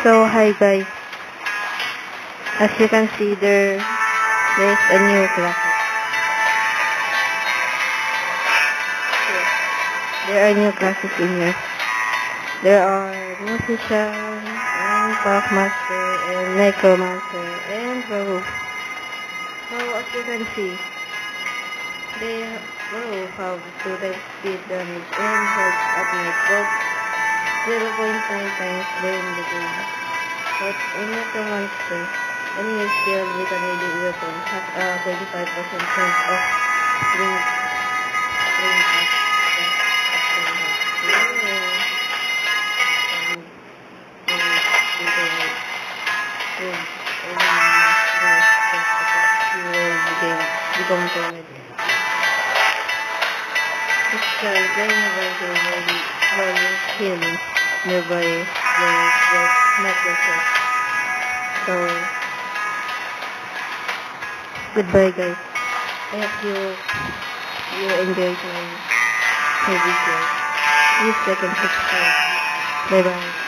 So hi guys, as you can see there's a new graphic. There are new graphics in here. There are Musician, and Pathmaster, and Necromancer, and Werewolf. So as you can see, Werewolf have 2 times speed damage and health at night, but 0.9 times during the day. But in Necromancer, enemies killed with a melee weapon have a 25% chance of being cast. Become tormented. This guy going while healing nearby the necklaces. So goodbye guys. I hope you enjoyed my video. Please like and subscribe. Bye bye.